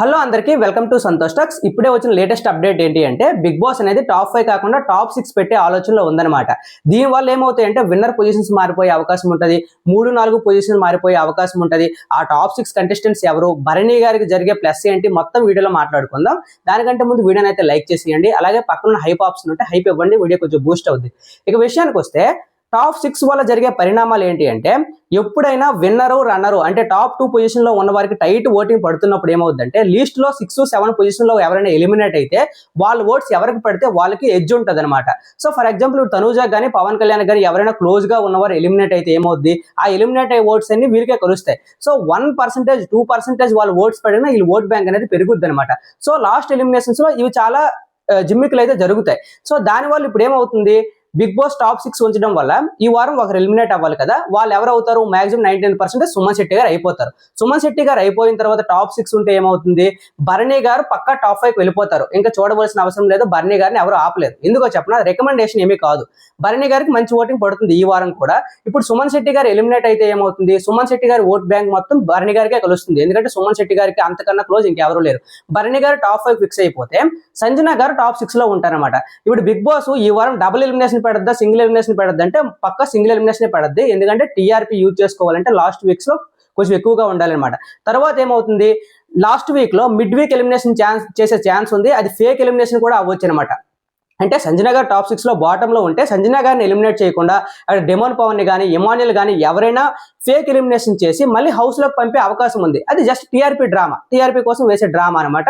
Hello అందరికీ welcome to Santosh talks. ఇప్పుడే వచ్చిన లేటెస్ట్ అప్డేట్ ఏంటి అంటే బిగ్ బాస్ అనేది టాప్ 5 కాకుండా టాప్ 6 పెట్టే ఆలోచనలో ఉందన్నమాట. దీనివల్ల ఏమవుతాయంటే విన్నర్ పొజిషన్స్ మారిపోయే అవకాశం ఉంటుంది, 3-4 పొజిషన్ మారిపోయే అవకాశం ఉంటుంది. ఆ టాప్ 6 కంటెస్టెంట్స్ ఎవరు, భరణి గారికి జరిగే ప్లస్ ఏంటి, మొత్తం వీడియోలో మాట్లాడుకుందాం. దానికంటే ముందు వీడియోని అయితే లైక్ చేసేయండి, అలాగే పక్కన హైప్ ఆప్షన్ ఉంటే హైప్ ఇవ్వండి, వీడియో కొంచెం బూస్ట్ అవుతుంది. ఇక విషయానికి వస్తే టాప్ 6 వల్ల జరిగే పరిణామాలు ఏంటి అంటే ఎప్పుడైనా విన్నరు రన్నరు అంటే టాప్ 2 పొజిషన్ లో ఉన్న వారికి టైట్ ఓటింగ్ పడుతున్నప్పుడు ఏమవుతుందంటే లిస్ట్ లో 6-7 పొజిషన్ లో ఎవరైనా ఎలిమినేట్ అయితే వాళ్ళ ఓట్స్ ఎవరికి పడితే వాళ్ళకి ఎడ్జ్ ఉంటుంది అనమాట. సో ఫర్ ఎగ్జాంపుల్ తనూజ కానీ పవన్ కళ్యాణ్ కానీ ఎవరైనా క్లోజ్ గా ఉన్నవారు ఎలిమినేట్ అయితే ఏమవుద్ది, ఆ ఎలిమినేట్ అయ్యే ఓట్స్ అన్ని వీరికే కలుస్తాయి. సో 1%, 2% వాళ్ళ ఓట్స్ పడినా వీళ్ళ ఓట్ బ్యాంక్ అనేది పెరుగుద్ది అనమాట. సో లాస్ట్ ఎలిమినేషన్స్ లో ఇవి చాలా జిమ్మికులు అయితే జరుగుతాయి. సో దానివల్ల ఇప్పుడు ఏమవుతుంది, బిగ్ బాస్ టాప్ 6 ఉంచడం వల్ల ఈ వారం ఒకరు ఎలిమినేట్ అవ్వాలి కదా, వాళ్ళు ఎవరు అవుతారు, మాక్సిమం 99% సుమన్ శెట్టి గారు అయిపోతారు. సుమన్ శెట్టి గారు అయిపోయిన తర్వాత టాప్ 6 ఉంటే ఏమవుతుంది, భరణి గారు పక్కా టాప్ 5 వెళ్ళిపోతారు. ఇంకా చూడవలసిన అవసరం లేదు, భరణి గారిని ఎవరు ఆపలేదు. ఎందుకో చెప్పనా, రికమెండేషన్ ఏమీ కాదు, భరణి గారికి మంచి ఓటింగ్ పడుతుంది ఈ వారం కూడా. ఇప్పుడు సుమన్ శెట్టి గారు ఎలిమినేట్ అయితే ఏమవుతుంది, సుమన్ శెట్టి గారి ఓట్ బ్యాంక్ మొత్తం భరణి గారికే కలుస్తుంది. ఎందుకంటే సుమన్ శెట్టి గారికి అంతకన్నా క్లోజ్ ఇంకెవరు లేరు. భరణి గారు టాప్ 5 ఫిక్స్ అయిపోతే సంజన గారు టాప్ 6 లో ఉంటారన్నమాట. ఇప్పుడు బిగ్ బాస్ ఈ వారం డబుల్ ఎలిమినేషన్ పెడద్దా, సింగిల్ ఎలిమినేషన్ పెడద్దా అంటే పక్క సింగిల్ ఎలిమినేషన్ పెడద్ది. ఎందుకంటే టీఆర్పీ యూజ్ చేసుకోవాలంటే లాస్ట్ వీక్స్ లో కొంచెం ఎక్కువగా ఉండాలన్నమాట. తర్వాత ఏమవుతుంది, లాస్ట్ వీక్ లో మిడ్ వీక్ ఎలిమినేషన్ చేసే ఛాన్స్ ఉంది, అది ఫేక్ ఎలిమినేషన్ కూడా అవ్వచ్చు అనమాట. అంటే సంజన గారు టాప్ 6 లో బాటంలో ఉంటే సంజన గారిని ఎలిమినేట్ చేయకుండా అక్కడ డెమోన్ పవన్ ని కానీ ఇమాన్యుల్ కానీ ఎవరైనా ఫేక్ ఎలిమినేషన్ చేసి మళ్ళీ హౌస్ లోకి పంపే అవకాశం ఉంది. అది జస్ట్ టీఆర్పీ డ్రామా, టీఆర్పీ కోసం వేసే డ్రామా అనమాట.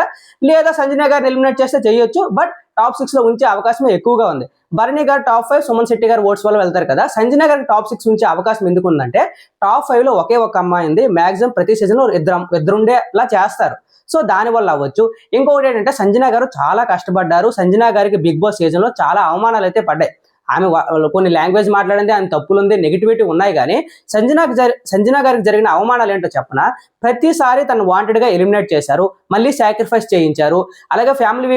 లేదా సంజన గారిని ఎలిమినేట్ చేస్తే చేయొచ్చు, బట్ టాప్ 6 లో ఉంచే అవకాశం ఎక్కువగా ఉంది. భరణి గారు టాప్ 5, సుమన్ శెట్టి గారు ఓట్స్ వల్ల వెళ్తారు కదా. సంజన గారికి టాప్ 6 ఉంచే అవకాశం ఎందుకు ఉందంటే టాప్ 5 లో ఒకే ఒక అమ్మాయి ఉంది, మాక్సిమం ప్రతి సీజన్ లో ఇద్దరుండేలా చేస్తారు. సో దానివల్ల అవ్వచ్చు. ఇంకొకటి ఏంటంటే సంజన గారు చాలా కష్టపడ్డారు. సంజన గారికి బిగ్ బాస్ సీజన్ లో చాలా అవమానాలు అయితే పడ్డాయి. ఆమె కొన్ని లాంగ్వేజ్ మాట్లాడింది, ఆమె తప్పులుంది, నెగిటివిటీ ఉన్నాయి. కానీ సంజన గారికి జరిగిన అవమానాలు ఏంటో చెప్పనా, ప్రతిసారి తను వాంటెడ్ గా ఎలిమినేట్ చేశారు, మళ్ళీ సాక్రిఫైస్ చేయించారు. అలాగే ఫ్యామిలీ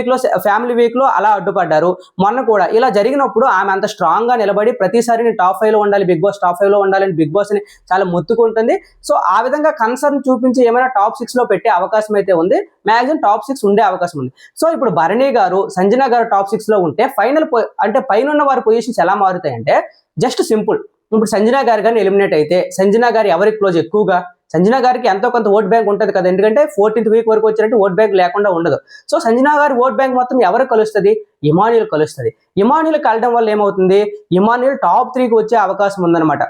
వీక్ లో అలా అడ్డుపడ్డారు. మొన్న కూడా ఇలా జరిగినప్పుడు ఆమె అంత స్ట్రాంగ్ గా నిలబడి ప్రతిసారి నేను టాప్ 5 లో ఉండాలి, బిగ్ బాస్ టాప్ 5 లో ఉండాలని బిగ్ బాస్ ని చాలా మొత్తుకుంటుంది. సో ఆ విధంగా కన్సర్న్ చూపించి ఏమైనా టాప్ 6 లో పెట్టే అవకాశం అయితే ఉంది, మాక్సిమం టాప్ 6 ఉండే అవకాశం ఉంది. సో ఇప్పుడు భరణి గారు సంజన గారు టాప్ 6 లో ఉంటే ఫైనల్ అంటే పైన ఉన్న వారి పొజిషన్స్ ఎలా మారుతాయంటే జస్ట్ సింపుల్. ఇప్పుడు సంజన గారు కానీ ఎలిమినేట్ అయితే సంజన గారు ఎవరికి క్లోజ్ ఎక్కువగా, సంజన గారికి ఎంతో కొంత ఓట్ బ్యాంక్ ఉంటుంది కదా, ఎందుకంటే 14th వీక్ వరకు వచ్చినట్టు ఓట్ బ్యాంక్ లేకుండా ఉండదు. సో సంజన గారి ఓట్ బ్యాంక్ మొత్తం ఎవరికి కలుస్తుంది, ఇమాన్యుల్ కలుస్తుంది. ఇమాన్యుల్ కలడం వల్ల ఏమవుతుంది, ఇమాన్యుల్ టాప్ 3కి వచ్చే అవకాశం ఉందన్నమాట.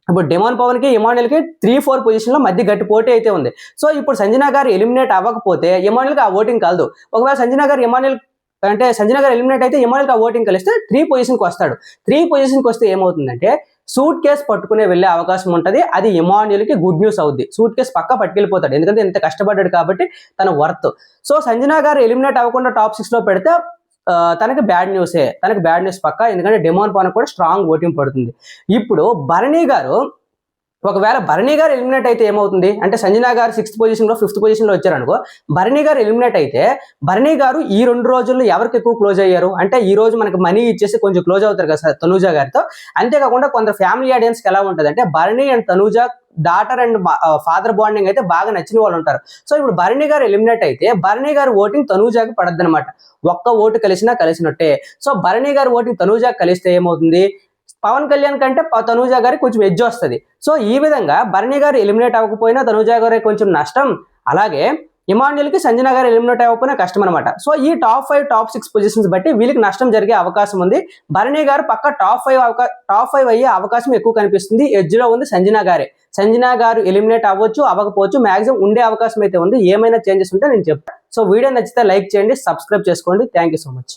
ఇప్పుడు డెమోన్ పవన్ కి ఇమాన్యుల్ కి 3-4 పొజిషన్ లో మధ్య గట్టి పోటీ అయితే ఉంది. సో ఇప్పుడు సంజన గారు ఎలిమినేట్ అవ్వకపోతే ఇమాన్యుల్ కి ఆ ఓటింగ్ కలదు. ఒకవేళ సంజన గారు ఎలిమినేట్ అయితే ఇమాన్యుల్ కి ఆ ఓటింగ్ కలిస్తే 3 పొజిషన్కి వస్తాడు. 3 పొజిషన్కి వస్తే ఏమవుతుందంటే సూట్ కేసు పట్టుకునే వెళ్ళే అవకాశం ఉంటుంది. అది ఇమాన్యుల్ కి గుడ్ న్యూస్ అవుద్ది. సూట్ కేసు పక్క పట్టుకెళ్ళిపోతాడు, ఎందుకంటే ఇంత కష్టపడ్డాడు కాబట్టి తన వర్త్. సో సంజన గారు ఎలిమినేట్ అవ్వకుండా టాప్ 6 లో పెడితే తనకి బ్యాడ్ న్యూస్ పక్క, ఎందుకంటే డెమోన్ పవన్ కూడా స్ట్రాంగ్ ఓటింగ్ పడుతుంది. ఇప్పుడు భరణి గారు ఒకవేళ భరణి గారు ఎలిమినేట్ అయితే ఏమవుతుంది అంటే సంజన గారు 6th పొజిషన్ లో 5th పొజిషన్ లో వచ్చారనుకో, భరణి గారు ఎలిమినేట్ అయితే భరణి గారు ఈ 2 రోజుల్లో ఎవరికి ఎక్కువ క్లోజ్ అయ్యారు అంటే ఈ రోజు మనకి మనీ ఇచ్చేసి కొంచెం క్లోజ్ అవుతారు కదా తనూజ గారితో. అంతేకాకుండా కొంత ఫ్యామిలీ ఆడియన్స్ కి ఎలా ఉంటుంది అంటే Bharani and Tanuja daughter and father bonding అయితే బాగా నచ్చిన వాళ్ళు ఉంటారు. సో ఇప్పుడు భరణి గారు ఎలిమినేట్ అయితే భరణి గారు ఓటింగ్ తనూజాకి పడద్దు అనమాట. ఒక్క vote కలిసినట్టే. So Bharani garu voting తనూజాకి కలిస్తే ఏమవుతుంది, పవన్ కళ్యాణ్ కంటే తనూజ గారికి కొంచెం ఎడ్జ్ వస్తుంది. సో ఈ విధంగా భరణి గారు ఎలిమినేట్ అవ్వకపోయినా తనూజ గారికి కొంచెం నష్టం, అలాగే ఇమాన్యుల్ కి సంజన గారు ఎలిమినేట్ అవ్వకపోయినా కష్టం అనమాట. సో ఈ టాప్ 5, టాప్ 6 పొజిషన్స్ బట్టి వీళ్ళకి నష్టం జరిగే అవకాశం ఉంది. భరణి గారు పక్క టాప్ 5 అయ్యే అవకాశం ఎక్కువ కనిపిస్తుంది. ఎడ్జ్ లో ఉంది సంజన గారు ఎలిమినేట్ అవ్వచ్చు, అవ్వకపోవచ్చు, మాక్సిమం ఉండే అవకాశం అయితే ఉంది. ఏమైనా చేంజెస్ ఉంటే నేను చెప్తాను. సో వీడియో నచ్చితే లైక్ చేయండి, సబ్స్క్రైబ్ చేసుకోండి. Thank you so much.